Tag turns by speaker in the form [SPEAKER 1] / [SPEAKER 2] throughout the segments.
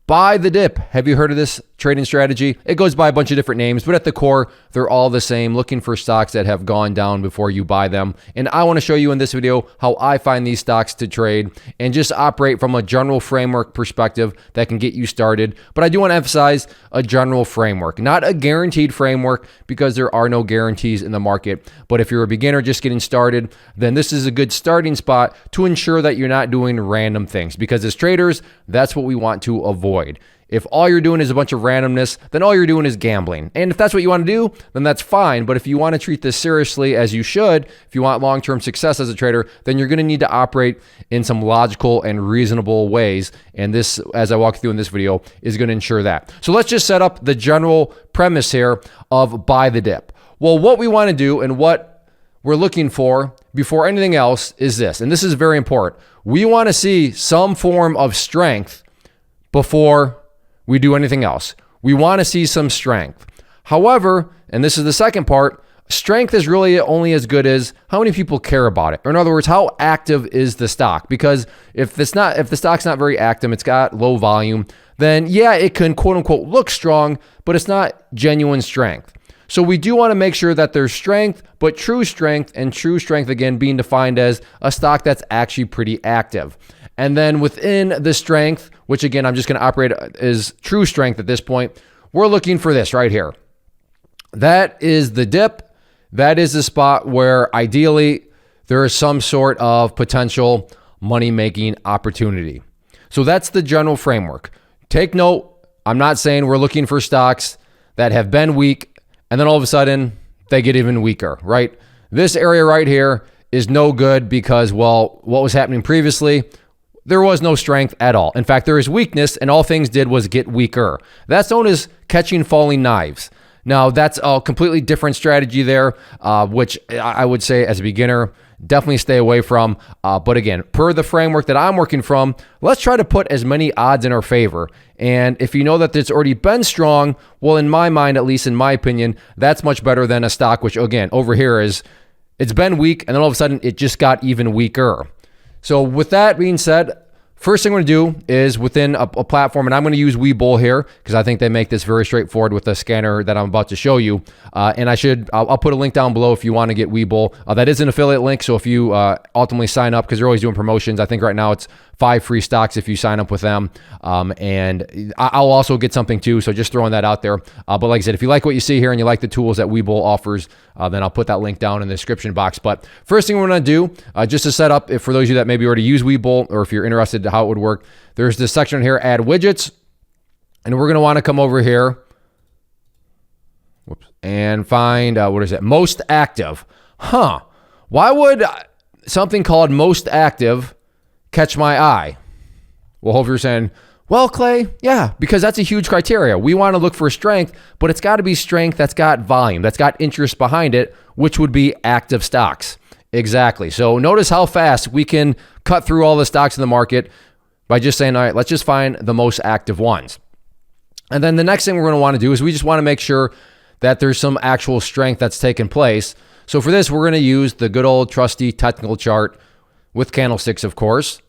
[SPEAKER 1] Buy the dip. Have you heard of this trading strategy? It goes by a bunch of different names, but at the core, they're all the same, looking for stocks that have gone down before you buy them. And I want to show you in this video how I find these stocks to trade and just operate from a general framework perspective that can get you started. But I do want to emphasize a general framework, not a guaranteed framework, because there are no guarantees in the market. But if you're a beginner just getting started, then this is a good starting spot to ensure that you're not doing random things, because as traders, that's what we want to avoid. If all you're doing is a bunch of randomness, then all you're doing is gambling. And if that's what you want to do, then that's fine. But if you want to treat this seriously, as you should, if you want long-term success as a trader, then you're going to need to operate in some logical and reasonable ways. And this, as I walk through in this video, is going to ensure that. So let's just set up the general premise here of buy the dip. Well, what we want to do and what we're looking for before anything else is this, and this is very important. We want to see some form of strength before we do anything else. We want to see some strength. However, and this is the second part, strength is really only as good as how many people care about it. Or in other words, how active is the stock? Because if the stock's not very active, it's got low volume, then yeah, it can quote unquote look strong, but it's not genuine strength. So we do want to make sure that there's strength, but true strength, and true strength again being defined as a stock that's actually pretty active. And then within the strength, which again, I'm just going to operate as true strength at this point, we're looking for this right here. That is the dip. That is the spot where ideally there is some sort of potential money-making opportunity. So that's the general framework. Take note, I'm not saying we're looking for stocks that have been weak and then all of a sudden they get even weaker, right? This area right here is no good because, well, what was happening previously, there was no strength at all. In fact, there is weakness, and all things did was get weaker. That's known as catching falling knives. Now, that's a completely different strategy there, which I would say as a beginner, definitely stay away from. But again, per the framework that I'm working from, let's try to put as many odds in our favor. And if you know that it's already been strong, well, in my mind, at least in my opinion, that's much better than a stock, which again, over here is, it's been weak, and then all of a sudden it just got even weaker. So with that being said, first thing we're going to do is within a platform, and I'm going to use Webull here because I think they make this very straightforward with the scanner that I'm about to show you. And I'll put a link down below if you want to get Webull. That is an affiliate link, so if you ultimately sign up, because they're always doing promotions, I think right now it's 5 free stocks if you sign up with them. And I'll also get something too, so just throwing that out there. But like I said, if you like what you see here and you like the tools that Webull offers, then I'll put that link down in the description box. But first thing we're going to do, just to set up, if for those of you that maybe already use Webull, or if you're interested in how it would work, there's this section here, add widgets. And we're going to want to come over here and find, what is it? Most active. Why would something called most active catch my eye? Well, hope you're saying, well, Clay, yeah, because that's a huge criteria. We want to look for strength, but it's got to be strength that's got volume, that's got interest behind it, which would be active stocks. Exactly. So notice how fast we can cut through all the stocks in the market by just saying, all right, let's just find the most active ones. And then the next thing we're going to want to do is we just want to make sure that there's some actual strength that's taken place. So for this, we're going to use the good old trusty technical chart with candlesticks, of course.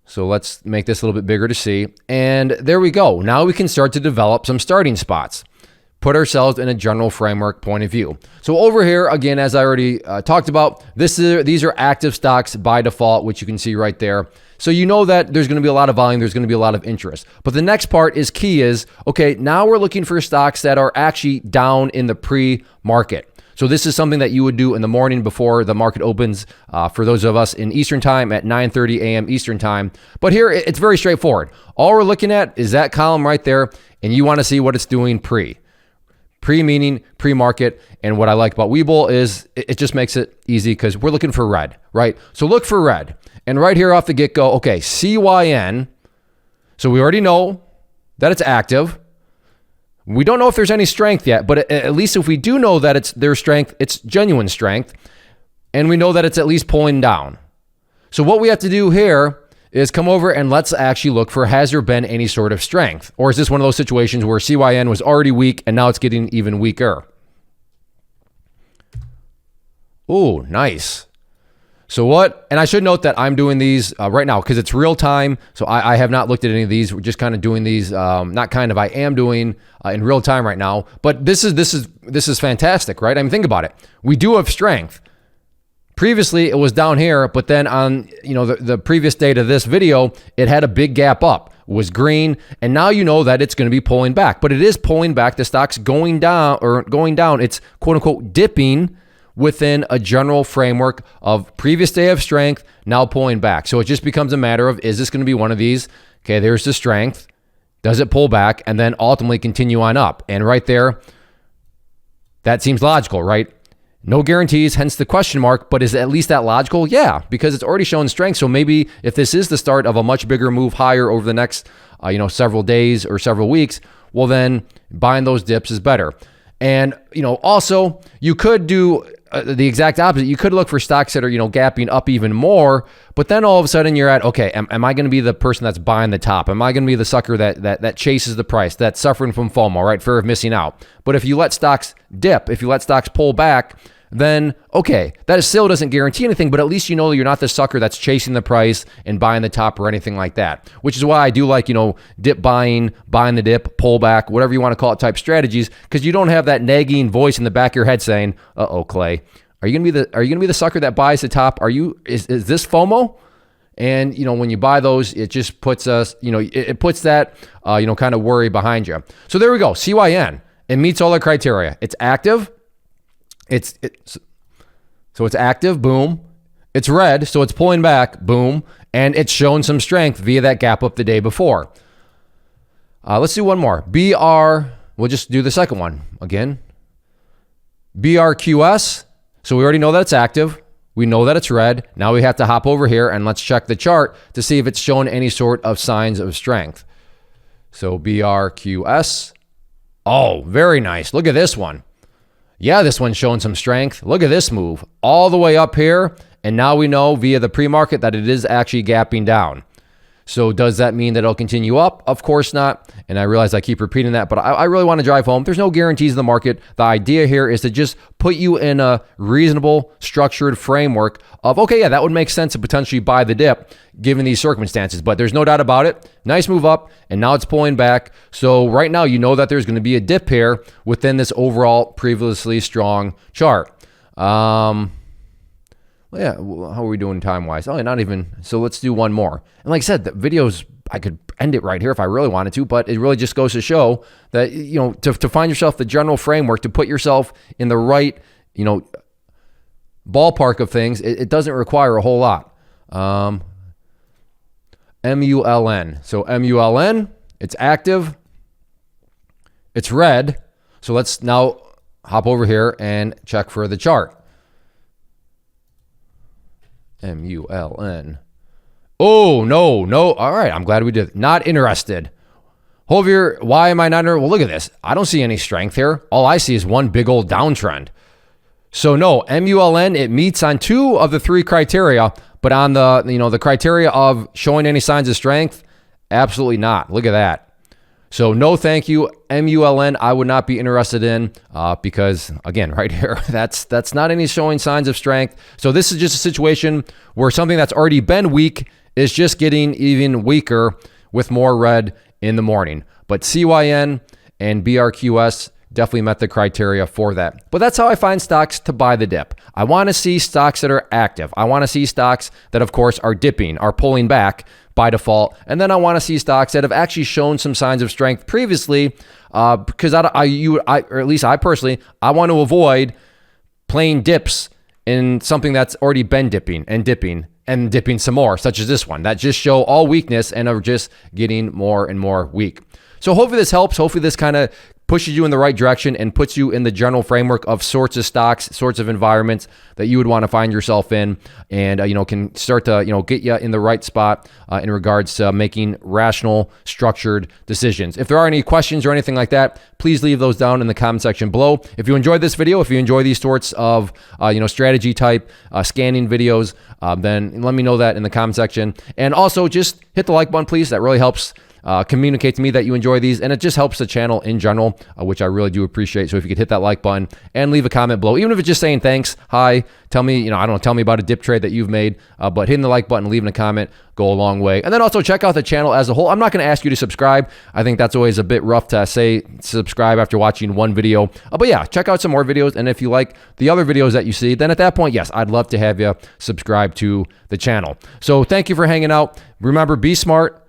[SPEAKER 1] So let's make this a little bit bigger to see. And there we go. Now we can start to develop some starting spots, put ourselves in a general framework point of view. So over here, again, as I already talked about, these are active stocks by default, which you can see right there. So you know that there's going to be a lot of volume, there's going to be a lot of interest. But the next part is key is, okay, now we're looking for stocks that are actually down in the pre-market. So this is something that you would do in the morning before the market opens, for those of us in Eastern time at 9:30 a.m. Eastern time. But here, it's very straightforward. All we're looking at is that column right there, and you want to see what it's doing pre. Pre meaning pre-market. And what I like about Webull is it just makes it easy because we're looking for red, right? So look for red. And right here off the get-go, okay, CYN. So we already know that it's active. We don't know if there's any strength yet, but at least if we do know that it's their strength, it's genuine strength. And we know that it's at least pulling down. So what we have to do here is come over and let's actually look for, has there been any sort of strength? Or is this one of those situations where CYN was already weak and now it's getting even weaker? Oh, nice. So what, and I should note that I'm doing these right now because it's real time. So I have not looked at any of these. We're just kind of doing these, not kind of, I am doing in real time right now. But this is fantastic, right? I mean, think about it. We do have strength. Previously, it was down here, but then on the previous day to this video, it had a big gap up, was green, and now you know that it's going to be pulling back. But it is pulling back. The stock's going down, It's quote unquote dipping within a general framework of previous day of strength, now pulling back. So it just becomes a matter of, is this going to be one of these? Okay, there's the strength. Does it pull back and then ultimately continue on up? And right there, that seems logical, right? No guarantees, hence the question mark, but is at least that logical? Yeah, because it's already shown strength. So maybe if this is the start of a much bigger move higher over the next several days or several weeks, well then buying those dips is better. And also you could do the exact opposite. You could look for stocks that are gapping up even more, but then all of a sudden you're at, okay, am I going to be the person that's buying the top? Am I going to be the sucker that chases the price, that's suffering from FOMO, right? Fear of missing out. But if you let stocks dip, if you let stocks pull back, then okay, that still doesn't guarantee anything, but at least you know that you're not the sucker that's chasing the price and buying the top or anything like that, which is why I do like, dip buying the dip, pullback, whatever you want to call it type strategies, because you don't have that nagging voice in the back of your head saying, uh-oh, Clay, are you going to be the sucker that buys the top? Is this FOMO? And, when you buy those, it just puts us, it puts that, kind of worry behind you. So there we go. CYN, it meets all the criteria. It's active. So it's active, boom. It's red, so it's pulling back, boom. And it's shown some strength via that gap up the day before. Let's do one more. We'll just do the second one again. BRQS. So we already know that it's active. We know that it's red. Now we have to hop over here and let's check the chart to see if it's shown any sort of signs of strength. So BRQS. Oh, very nice. Look at this one. Yeah, this one's showing some strength. Look at this move all the way up here. And now we know via the pre-market that it is actually gapping down. So does that mean that it'll continue up? Of course not. And I realize I keep repeating that, but I really want to drive home. There's no guarantees in the market. The idea here is to just put you in a reasonable, structured framework of, okay, yeah, that would make sense to potentially buy the dip given these circumstances. But there's no doubt about it. Nice move up, and now it's pulling back. So right now, you know that there's going to be a dip here within this overall previously strong chart. Yeah, how are we doing time-wise? Oh, not even. So let's do one more. And like I said, the videos, I could end it right here if I really wanted to, but it really just goes to show that, to find yourself the general framework, to put yourself in the right, ballpark of things, it doesn't require a whole lot. MULN. So MULN, it's active. It's red. So let's now hop over here and check for the chart. MULN. Oh, no. All right, I'm glad we did. Not interested. Hovier, why am I not interested? Well, look at this. I don't see any strength here. All I see is one big old downtrend. So no, MULN, it meets on 2 of the 3 criteria, but on the, the criteria of showing any signs of strength, absolutely not. Look at that. So no, thank you. MULN, I would not be interested in because, again, right here, that's not any showing signs of strength. So this is just a situation where something that's already been weak is just getting even weaker with more red in the morning. But CYN and BRQS definitely met the criteria for that. But that's how I find stocks to buy the dip. I want to see stocks that are active. I want to see stocks that, of course, are dipping, are pulling back by default. And then I want to see stocks that have actually shown some signs of strength previously, because or at least I personally, I want to avoid plain dips in something that's already been dipping and dipping some more, such as this one, that just show all weakness and are just getting more and more weak. So hopefully this helps. Hopefully this kind of pushes you in the right direction and puts you in the general framework of sorts of stocks, sorts of environments that you would want to find yourself in, and can start to get you in the right spot in regards to making rational, structured decisions. If there are any questions or anything like that, please leave those down in the comment section below. If you enjoyed this video, if you enjoy these sorts of strategy type scanning videos, then let me know that in the comment section. And also just hit the like button, please. That really helps communicate to me that you enjoy these, and it just helps the channel in general, which I really do appreciate. So if you could hit that like button and leave a comment below, even if it's just saying thanks, hi, tell me, I don't know, tell me about a dip trade that you've made, but hitting the like button, leaving a comment go a long way. And then also check out the channel as a whole. I'm not going to ask you to subscribe. I think that's always a bit rough to say subscribe after watching one video. But yeah, check out some more videos. And if you like the other videos that you see, then at that point, yes, I'd love to have you subscribe to the channel. So thank you for hanging out. Remember, be smart,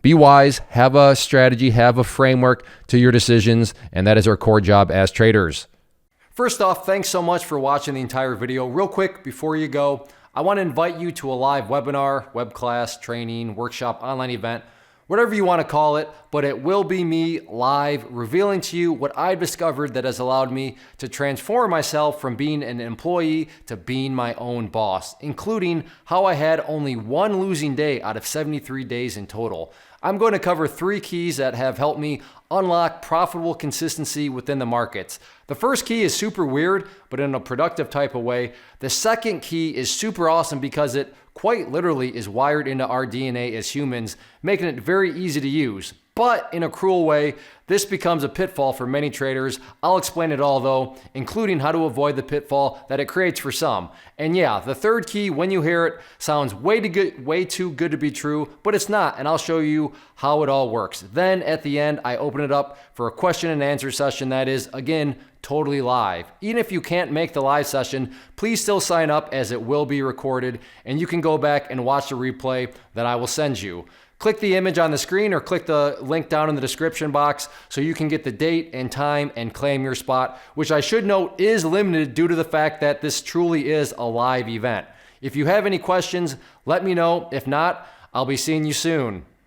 [SPEAKER 1] be wise, have a strategy, have a framework to your decisions. And that is our core job as traders. First off, thanks so much for watching the entire video. Real quick, before you go, I want to invite you to a live webinar, web class, training, workshop, online event, whatever you want to call it, but it will be me live revealing to you what I've discovered that has allowed me to transform myself from being an employee to being my own boss, including how I had only one losing day out of 73 days in total. I'm going to cover 3 keys that have helped me unlock profitable consistency within the markets. The first key is super weird, but in a productive type of way. The second key is super awesome because it quite literally is wired into our DNA as humans, making it very easy to use. But in a cruel way, this becomes a pitfall for many traders. I'll explain it all though, including how to avoid the pitfall that it creates for some. And yeah, the third key, when you hear it, sounds way too good to be true, but it's not, and I'll show you how it all works. Then at the end, I open it up for a question and answer session that is, again, totally live. Even if you can't make the live session, please still sign up as it will be recorded, and you can go back and watch the replay that I will send you. Click the image on the screen or click the link down in the description box so you can get the date and time and claim your spot, which I should note is limited due to the fact that this truly is a live event. If you have any questions, let me know. If not, I'll be seeing you soon.